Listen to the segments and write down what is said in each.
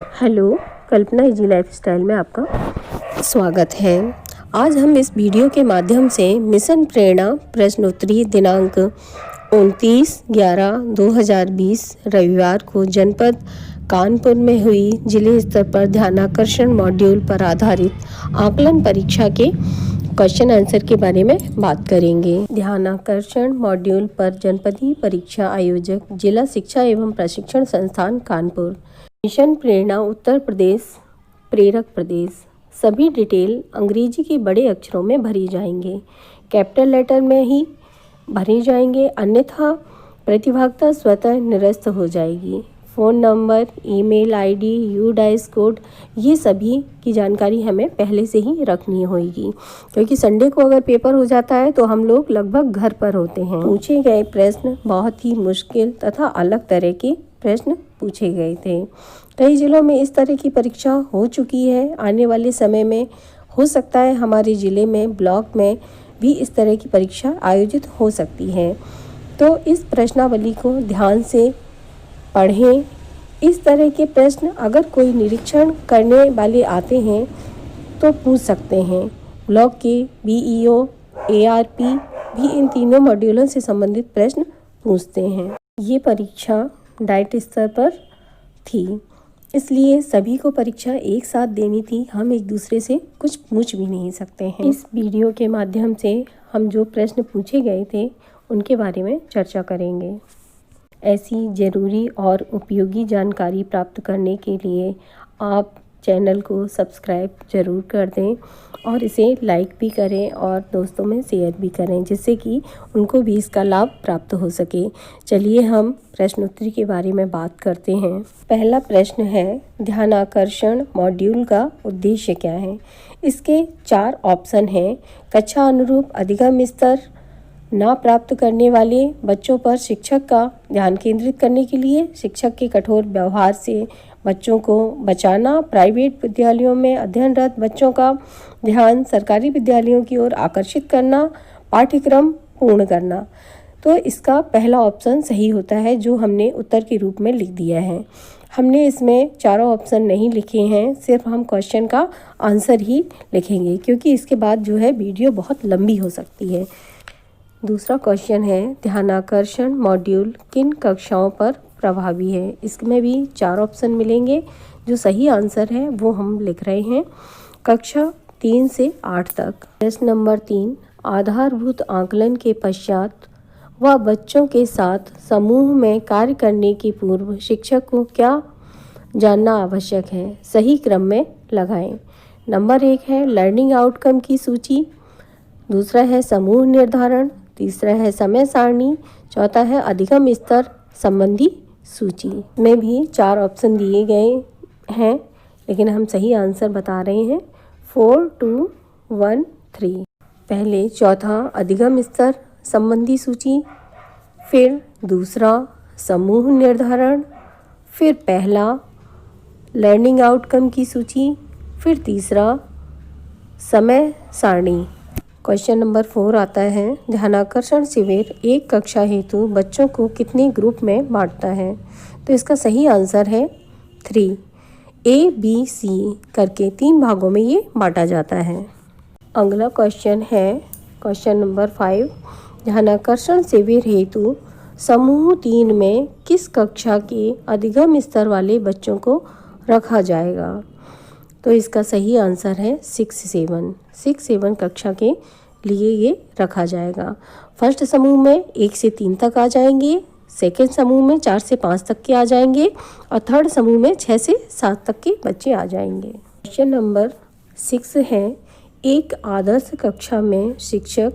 Hello, कल्पना easy lifestyle में आपका स्वागत है। आज हम इस वीडियो के माध्यम से मिशन प्रेरणा प्रश्नोत्तरी दिनांक 29/11/2020 रविवार को जनपद कानपुर में हुई जिले स्तर पर ध्यानाकर्षण मॉड्यूल पर आधारित आकलन परीक्षा के क्वेश्चन आंसर के बारे में बात करेंगे। ध्यानाकर्षण मॉड्यूल पर जनपदीय परीक्षा आयोजक जिला शिक्षा एवं प्रशिक्षण संस्थान कानपुर, मिशन प्रेरणा उत्तर प्रदेश, प्रेरक प्रदेश। सभी डिटेल अंग्रेजी के बड़े अक्षरों में भरी जाएंगे, कैपिटल लेटर में ही भरे जाएंगे, अन्यथा प्रतिभागिता स्वतः निरस्त हो जाएगी। Phone number, email ID, UDISE code, ये सभी की जानकारी हमें पहले से ही रखनी होगी, क्योंकि संडे को अगर पेपर हो जाता है तो हम लोग लगभग घर पर होते हैं। पूछे गए प्रश्न बहुत ही मुश्किल तथा अलग तरह के प्रश्न पूछे गए थे। कई जिलों में इस तरह की परीक्षा हो चुकी है। आने वाले समय में हो सकता है हमारे ज़िले में, ब्लॉक में भी इस तरह की परीक्षा आयोजित हो सकती है। तो इस प्रश्नावली को ध्यान से पढ़ें। इस तरह के प्रश्न अगर कोई निरीक्षण करने वाले आते हैं तो पूछ सकते हैं। ब्लॉक के BEO, ARP भी इन तीनों मॉड्यूलों से संबंधित प्रश्न पूछते हैं। ये परीक्षा डाइट स्तर पर थी, इसलिए सभी को परीक्षा एक साथ देनी थी। हम एक दूसरे से कुछ पूछ भी नहीं सकते हैं। इस वीडियो के माध्यम से हम जो प्रश्न पूछे गए थे उनके बारे में चर्चा करेंगे। ऐसी ज़रूरी और उपयोगी जानकारी प्राप्त करने के लिए आप चैनल को सब्सक्राइब ज़रूर कर दें और इसे लाइक भी करें और दोस्तों में शेयर भी करें, जिससे कि उनको भी इसका लाभ प्राप्त हो सके। चलिए हम प्रश्नोत्तरी के बारे में बात करते हैं। पहला प्रश्न है, ध्यानाकर्षण मॉड्यूल का उद्देश्य क्या है? इसके 4 ऑप्शन हैं। कक्षा अनुरूप अधिगम स्तर ना प्राप्त करने वाले बच्चों पर शिक्षक का ध्यान केंद्रित करने के लिए, शिक्षक के कठोर व्यवहार से बच्चों को बचाना, प्राइवेट विद्यालयों में अध्ययनरत बच्चों का ध्यान सरकारी विद्यालयों की ओर आकर्षित करना, पाठ्यक्रम पूर्ण करना। तो इसका पहला ऑप्शन सही होता है, जो हमने उत्तर के रूप में लिख दिया है। हमने इसमें चारों ऑप्शन नहीं लिखे हैं, सिर्फ हम क्वेश्चन का आंसर ही लिखेंगे, क्योंकि इसके बाद जो है वीडियो बहुत लंबी हो सकती है। दूसरा क्वेश्चन है, ध्यानाकर्षण मॉड्यूल किन कक्षाओं पर प्रभावी है? इसमें भी 4 ऑप्शन मिलेंगे। जो सही आंसर है वो हम लिख रहे हैं, कक्षा 3 से 8 तक। प्रश्न नंबर 3, आधारभूत आकलन के पश्चात व बच्चों के साथ समूह में कार्य करने के पूर्व शिक्षक को क्या जानना आवश्यक है? सही क्रम में लगाएं। नंबर 1 है लर्निंग आउटकम की सूची, दूसरा है समूह निर्धारण, तीसरा है समय सारणी, चौथा है अधिगम स्तर संबंधी सूची। में भी 4 ऑप्शन दिए गए हैं, लेकिन हम सही आंसर बता रहे हैं 4, 2, 1, 3। पहले चौथा अधिगम स्तर संबंधी सूची, फिर दूसरा समूह निर्धारण, फिर पहला लर्निंग आउटकम की सूची, फिर तीसरा समय सारणी। क्वेश्चन नंबर 4 आता है, ध्यानाकर्षण शिविर एक कक्षा हेतु बच्चों को कितने ग्रुप में बांटता है? तो इसका सही आंसर है 3। ABC करके 3 भागों में ये बांटा जाता है। अगला क्वेश्चन है क्वेश्चन नंबर 5, ध्यानाकर्षण शिविर हेतु समूह 3 में किस कक्षा के अधिगम स्तर वाले बच्चों को रखा जाएगा? तो इसका सही आंसर है 6-7 कक्षा के लिए ये रखा जाएगा। फर्स्ट समूह में 1 से 3 तक आ जाएंगे, सेकंड समूह में 4 से 5 तक के आ जाएंगे और थर्ड समूह में 6 से 7 तक के बच्चे आ जाएंगे। क्वेश्चन नंबर 6 है, एक आदर्श कक्षा में शिक्षक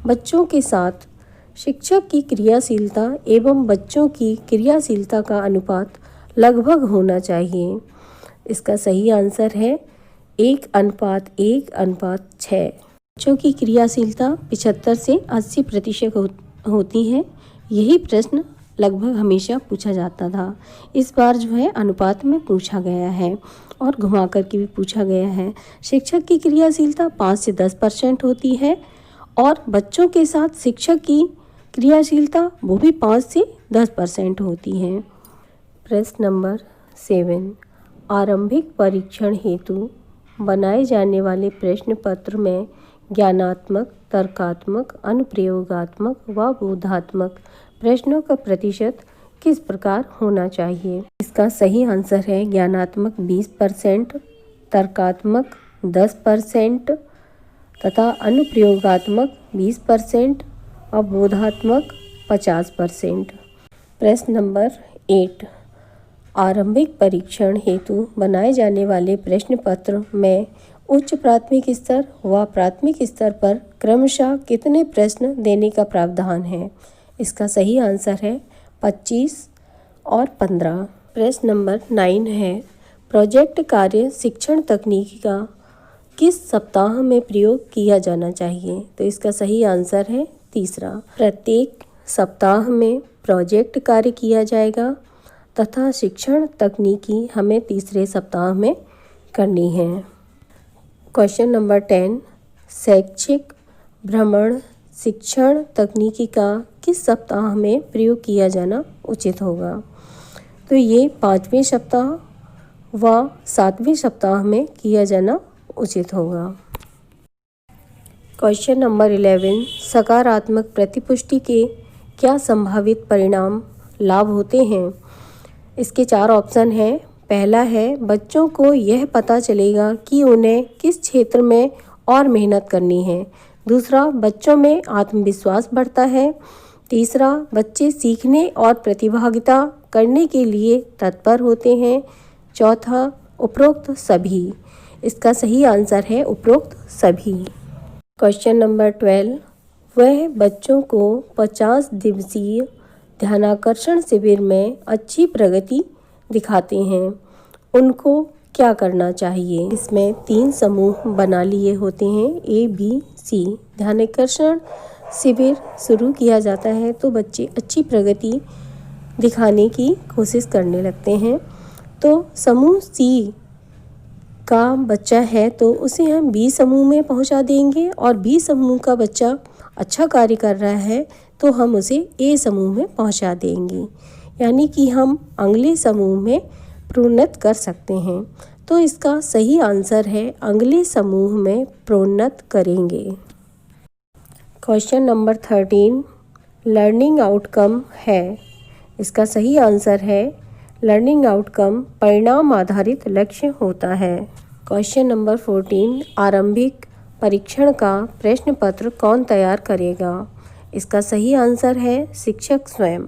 बच्चों के साथ शिक्षक की क्रियाशीलता एवं बच्चों की क्रियाशीलता का अनुपात लगभग होना चाहिए। इसका सही आंसर है 1:1:6। बच्चों की क्रियाशीलता 75 से 80% होती है। यही प्रश्न लगभग हमेशा पूछा जाता था। इस बार जो है अनुपात में पूछा गया है और घुमा करके भी पूछा गया है। शिक्षक की क्रियाशीलता 5 से 10% होती है और बच्चों के साथ शिक्षक की क्रियाशीलता वो भी 5 से 10% होती है। प्रश्न नंबर 7, आरंभिक परीक्षण हेतु बनाए जाने वाले प्रश्न पत्र में ज्ञानात्मक, तर्कात्मक, अनुप्रयोगात्मक व बोधात्मक प्रश्नों का प्रतिशत किस प्रकार होना चाहिए? इसका सही आंसर है ज्ञानात्मक 20%, तर्कात्मक 10% तथा अनुप्रयोगात्मक 20% और बोधात्मक 50%। प्रश्न नंबर 8, आरंभिक परीक्षण हेतु बनाए जाने वाले प्रश्न पत्र में उच्च प्राथमिक स्तर व प्राथमिक स्तर पर क्रमशः कितने प्रश्न देने का प्रावधान है? इसका सही आंसर है 25 और 15। प्रश्न नंबर 9 है, प्रोजेक्ट कार्य शिक्षण तकनीकी का किस सप्ताह में प्रयोग किया जाना चाहिए? तो इसका सही आंसर है तीसरा। प्रत्येक सप्ताह में प्रोजेक्ट कार्य किया जाएगा तथा शिक्षण तकनीकी हमें तीसरे सप्ताह में करनी है। क्वेश्चन नंबर 10, शैक्षिक भ्रमण शिक्षण तकनीकी का किस सप्ताह में प्रयोग किया जाना उचित होगा? तो ये 5वें सप्ताह व 7वें सप्ताह में किया जाना उचित होगा। क्वेश्चन नंबर 11, सकारात्मक प्रतिपुष्टि के क्या संभावित परिणाम लाभ होते हैं? इसके 4 ऑप्शन हैं। पहला है, बच्चों को यह पता चलेगा कि उन्हें किस क्षेत्र में और मेहनत करनी है। दूसरा, बच्चों में आत्मविश्वास बढ़ता है। तीसरा, बच्चे सीखने और प्रतिभागिता करने के लिए तत्पर होते हैं। चौथा, उपरोक्त सभी। इसका सही आंसर है उपरोक्त सभी। क्वेश्चन नंबर 12, वह बच्चों को 50 दिवसीय ध्यानाकर्षण शिविर में अच्छी प्रगति दिखाते हैं, उनको क्या करना चाहिए? इसमें 3 समूह बना लिए होते हैं, A, B, C। ध्यानाकर्षण शिविर शुरू किया जाता है तो बच्चे अच्छी प्रगति दिखाने की कोशिश करने लगते हैं। तो समूह C का बच्चा है तो उसे हम B समूह में पहुंचा देंगे और B समूह का बच्चा अच्छा कार्य कर रहा है तो हम उसे A समूह में पहुंचा देंगे, यानी कि हम अगले समूह में प्रोन्नत कर सकते हैं। तो इसका सही आंसर है अगले समूह में प्रोन्नत करेंगे। क्वेश्चन नंबर 13, लर्निंग आउटकम है। इसका सही आंसर है लर्निंग आउटकम परिणाम आधारित लक्ष्य होता है। क्वेश्चन नंबर 14, आरंभिक परीक्षण का प्रश्न पत्र कौन तैयार करेगा? इसका सही आंसर है शिक्षक स्वयं।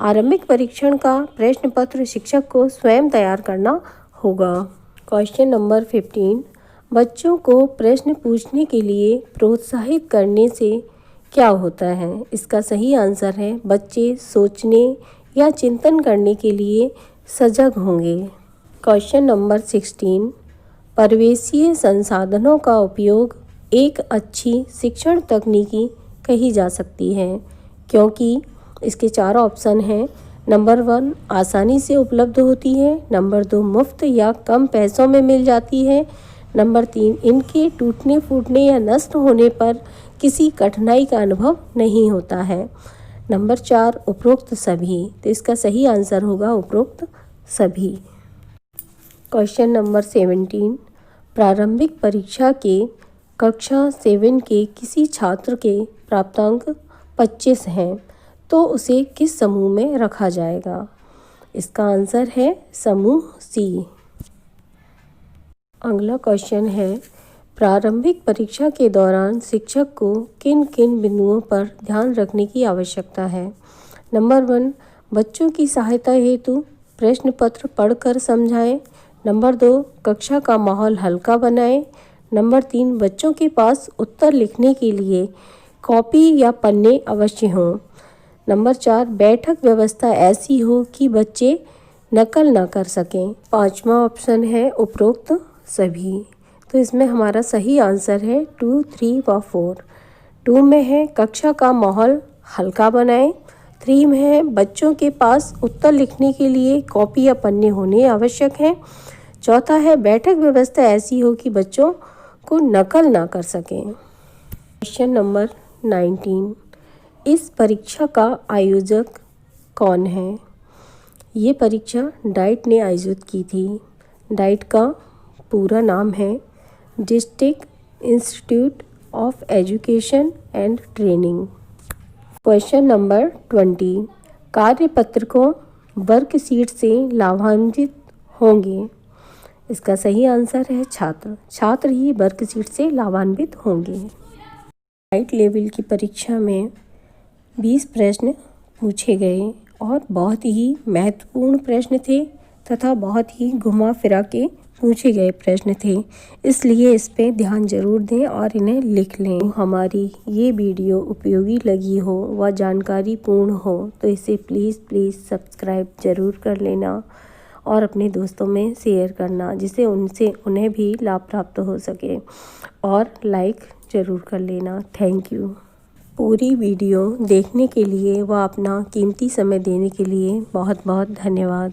आरंभिक परीक्षण का प्रश्न पत्र शिक्षक को स्वयं तैयार करना होगा। क्वेश्चन नंबर 15, बच्चों को प्रश्न पूछने के लिए प्रोत्साहित करने से क्या होता है? इसका सही आंसर है बच्चे सोचने या चिंतन करने के लिए सजग होंगे। क्वेश्चन नंबर 16, परिवेशीय संसाधनों का उपयोग एक अच्छी शिक्षण तकनीकी कही जा सकती है, क्योंकि इसके 4 ऑप्शन हैं। नंबर 1, आसानी से उपलब्ध होती है। नंबर 2, मुफ्त या कम पैसों में मिल जाती है। नंबर 3, इनके टूटने फूटने या नष्ट होने पर किसी कठिनाई का अनुभव नहीं होता है। नंबर 4, उपरोक्त सभी। तो इसका सही आंसर होगा उपरोक्त सभी। क्वेश्चन नंबर 17, प्रारंभिक परीक्षा के कक्षा 7 के किसी छात्र के प्राप्तांक 25 हैं तो उसे किस समूह में रखा जाएगा? इसका आंसर है समूह C। अगला क्वेश्चन है, प्रारंभिक परीक्षा के दौरान शिक्षक को किन किन बिंदुओं पर ध्यान रखने की आवश्यकता है? नंबर 1, बच्चों की सहायता हेतु प्रश्न पत्र पढ़कर समझाएं। नंबर 2, कक्षा का माहौल हल्का बनाएं। नंबर 3, बच्चों के पास उत्तर लिखने के लिए कॉपी या पन्ने अवश्य हों। नंबर 4, बैठक व्यवस्था ऐसी हो कि बच्चे नकल ना कर सकें। 5वां ऑप्शन है उपरोक्त सभी। तो इसमें हमारा सही आंसर है 2, 3 व 4। 2 में है कक्षा का माहौल हल्का बनाएं। 3 में है बच्चों के पास उत्तर लिखने के लिए कॉपी या पन्ने होने आवश्यक हैं। चौथा है बैठक व्यवस्था ऐसी हो कि बच्चों को नकल ना कर सकें। क्वेश्चन नंबर 19, इस परीक्षा का आयोजक कौन है? ये परीक्षा डाइट ने आयोजित की थी। डाइट का पूरा नाम है district institute of education and training. Question number 20, कार्यपत्र को वर्कशीट से लाभान्वित होंगे। इसका सही आंसर है छात्र। छात्र ही वर्कशीट से लाभान्वित होंगे। डाइट लेवल की परीक्षा में 20 प्रश्न पूछे गए और बहुत ही महत्वपूर्ण प्रश्न थे तथा बहुत ही घुमा फिरा के पूछे गए प्रश्न थे, इसलिए इस पे ध्यान जरूर दें और इन्हें लिख लें। हमारी ये वीडियो उपयोगी लगी हो व जानकारी पूर्ण हो तो इसे प्लीज़ सब्सक्राइब जरूर कर लेना और अपने दोस्तों में शेयर करना, जिससे उन्हें भी लाभ प्राप्त हो सके, और लाइक ज़रूर कर लेना। Thank you. पूरी वीडियो देखने के लिए व अपना कीमती समय देने के लिए बहुत बहुत धन्यवाद।